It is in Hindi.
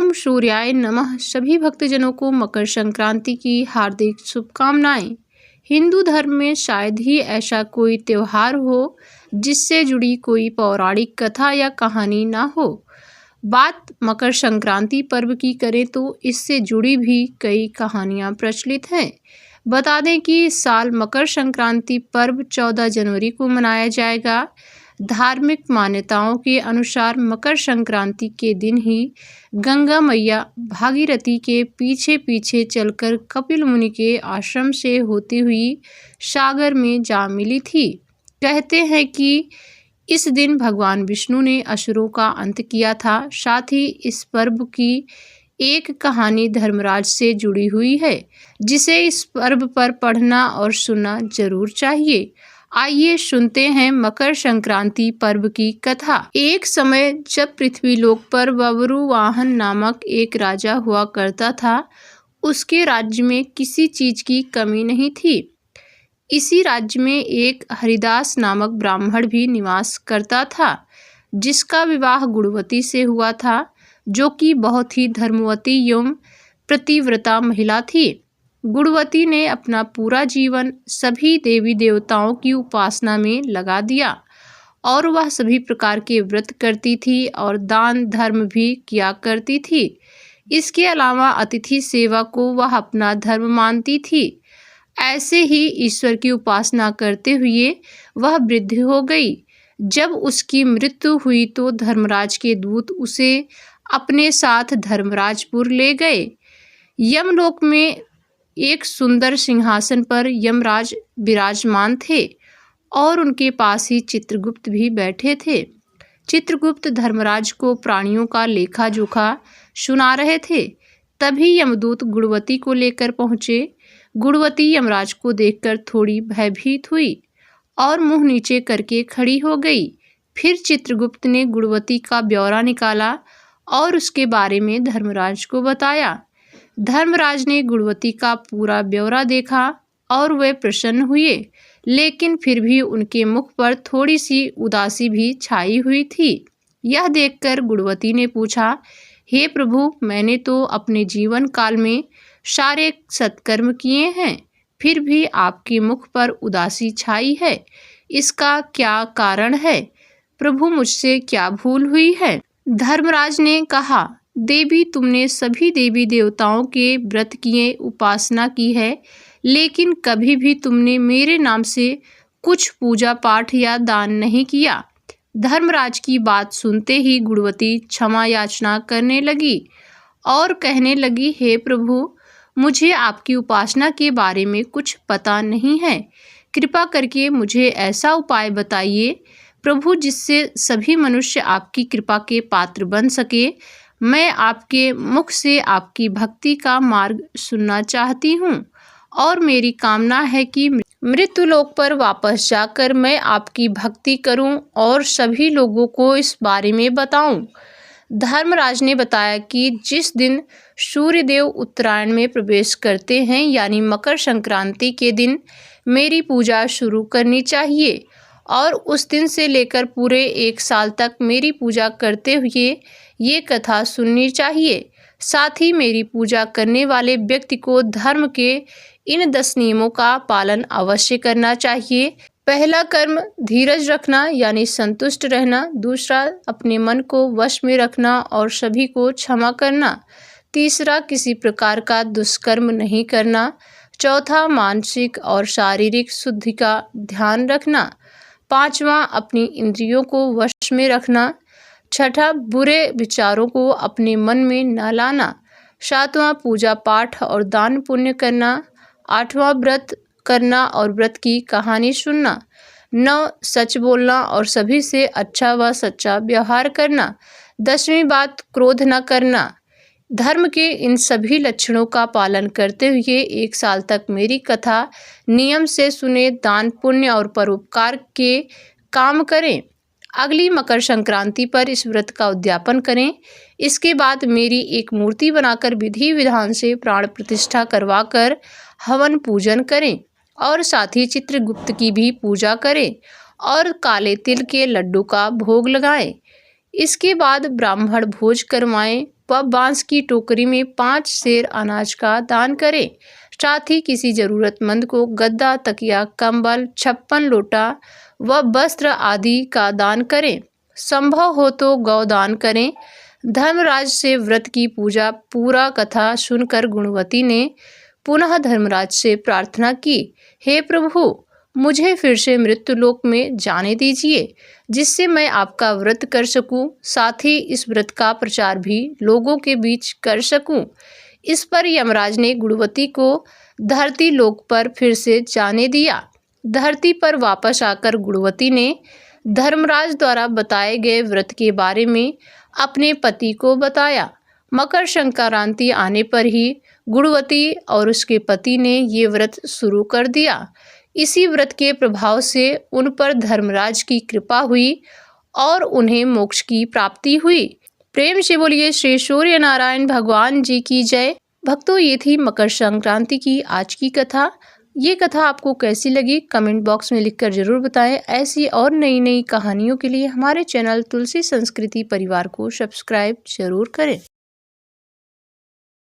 ओम सूर्याय नमः। सभी भक्तजनों को मकर संक्रांति की हार्दिक शुभकामनाएं। हिंदू धर्म में शायद ही ऐसा कोई त्योहार हो जिससे जुड़ी कोई पौराणिक कथा या कहानी ना हो। बात मकर संक्रांति पर्व की करें तो इससे जुड़ी भी कई कहानियां प्रचलित हैं। बता दें कि इस साल मकर संक्रांति पर्व 14 जनवरी को मनाया जाएगा। धार्मिक मान्यताओं के अनुसार मकर संक्रांति के दिन ही गंगा मैया भागीरथी के पीछे पीछे चलकर कपिल मुनि के आश्रम से होती हुई सागर में जा मिली थी। कहते हैं कि इस दिन भगवान विष्णु ने असुरों का अंत किया था। साथ ही इस पर्व की एक कहानी धर्मराज से जुड़ी हुई है जिसे इस पर्व पर पढ़ना और सुनना जरूर चाहिए। आइए सुनते हैं मकर संक्रांति पर्व की कथा। एक समय जब पृथ्वीलोक पर बब्रुवाहन नामक एक राजा हुआ करता था, उसके राज्य में किसी चीज की कमी नहीं थी। इसी राज्य में एक हरिदास नामक ब्राह्मण भी निवास करता था, जिसका विवाह गुणवती से हुआ था, जो कि बहुत ही धर्मवती एवं पतिव्रता महिला थी। गुणवती ने अपना पूरा जीवन सभी देवी देवताओं की उपासना में लगा दिया और वह सभी प्रकार के व्रत करती थी और दान धर्म भी किया करती थी। इसके अलावा अतिथि सेवा को वह अपना धर्म मानती थी। ऐसे ही ईश्वर की उपासना करते हुए वह वृद्ध हो गई। जब उसकी मृत्यु हुई तो धर्मराज के दूत उसे अपने साथ धर्मराजपुर ले गए। यमलोक में एक सुंदर सिंहासन पर यमराज विराजमान थे और उनके पास ही चित्रगुप्त भी बैठे थे। चित्रगुप्त धर्मराज को प्राणियों का लेखा जोखा सुना रहे थे। तभी यमदूत गुणवती को लेकर पहुंचे। गुणवती यमराज को देखकर थोड़ी भयभीत हुई और मुंह नीचे करके खड़ी हो गई। फिर चित्रगुप्त ने गुणवती का ब्यौरा निकाला और उसके बारे में धर्मराज को बताया। धर्मराज ने गुणवती का पूरा ब्यौरा देखा और वे प्रसन्न हुए, लेकिन फिर भी उनके मुख पर थोड़ी सी उदासी भी छाई हुई थी। यह देखकर गुणवती ने पूछा, हे प्रभु, मैंने तो अपने जीवन काल में सारे सत्कर्म किए हैं, फिर भी आपके मुख पर उदासी छाई है। इसका क्या कारण है? प्रभु, मुझसे क्या भूल हुई है? धर्मराज ने कहा, देवी, तुमने सभी देवी देवताओं के व्रत किए, उपासना की है, लेकिन कभी भी तुमने मेरे नाम से कुछ पूजा पाठ या दान नहीं किया। धर्मराज की बात सुनते ही गुणवती क्षमा याचना करने लगी और कहने लगी, हे प्रभु, मुझे आपकी उपासना के बारे में कुछ पता नहीं है। कृपा करके मुझे ऐसा उपाय बताइए प्रभु, जिससे सभी मनुष्य आपकी कृपा के पात्र बन सके। मैं आपके मुख से आपकी भक्ति का मार्ग सुनना चाहती हूँ और मेरी कामना है कि मृत्युलोक पर वापस जाकर मैं आपकी भक्ति करूं और सभी लोगों को इस बारे में बताऊं। धर्मराज ने बताया कि जिस दिन सूर्यदेव उत्तरायण में प्रवेश करते हैं, यानी मकर संक्रांति के दिन, मेरी पूजा शुरू करनी चाहिए और उस दिन से लेकर पूरे 1 साल तक मेरी पूजा करते हुए ये कथा सुननी चाहिए। साथ ही मेरी पूजा करने वाले व्यक्ति को धर्म के इन 10 नियमों का पालन अवश्य करना चाहिए। पहला कर्म धीरज रखना, यानी संतुष्ट रहना। दूसरा, अपने मन को वश में रखना और सभी को क्षमा करना। तीसरा, किसी प्रकार का दुष्कर्म नहीं करना। चौथा, मानसिक और शारीरिक शुद्धि का ध्यान रखना। पांचवा, अपनी इंद्रियों को वश में रखना। छठा, बुरे विचारों को अपने मन में न लाना। सातवां, पूजा पाठ और दान पुण्य करना। आठवां, व्रत करना और व्रत की कहानी सुनना। 9, सच बोलना और सभी से अच्छा व सच्चा व्यवहार करना। 10वीं बात, क्रोध न करना। धर्म के इन सभी लक्षणों का पालन करते हुए 1 साल तक मेरी कथा नियम से सुने, दान पुण्य और परोपकार के काम करें। अगली मकर संक्रांति पर इस व्रत का उद्यापन करें। इसके बाद मेरी एक मूर्ति बनाकर विधि विधान से प्राण प्रतिष्ठा करवाकर हवन पूजन करें और साथ ही चित्रगुप्त की भी पूजा करें और काले तिल के लड्डू का भोग लगाएं। इसके बाद ब्राह्मण भोज करवाएं व बांस की टोकरी में 5 सेर अनाज का दान करें। साथ ही किसी जरूरतमंद को गद्दा, तकिया, कंबल, 56 लोटा व वस्त्र आदि का दान करें। संभव हो तो गौदान करें। धर्मराज से व्रत की पूरा कथा सुनकर गुणवती ने पुनः धर्मराज से प्रार्थना की, हे प्रभु, मुझे फिर से मृत्युलोक में जाने दीजिए, जिससे मैं आपका व्रत कर सकूं, साथ ही इस व्रत का प्रचार भी लोगों के बीच कर सकूं। इस पर यमराज ने गुणवती को धरती लोक पर फिर से जाने दिया। धरती पर वापस आकर गुणवती ने धर्मराज द्वारा बताए गए व्रत के बारे में अपने पति को बताया। मकर संक्रांति आने पर ही गुणवती और उसके पति ने ये व्रत शुरू कर दिया। इसी व्रत के प्रभाव से उन पर धर्मराज की कृपा हुई और उन्हें मोक्ष की प्राप्ति हुई। प्रेम से बोलिए श्री सूर्य नारायण भगवान जी की जय। भक्तों, ये थी मकर संक्रांति की आज की कथा। ये कथा आपको कैसी लगी कमेंट बॉक्स में लिखकर जरूर बताएं। ऐसी और नई नई कहानियों के लिए हमारे चैनल तुलसी संस्कृति परिवार को सब्सक्राइब जरूर करें।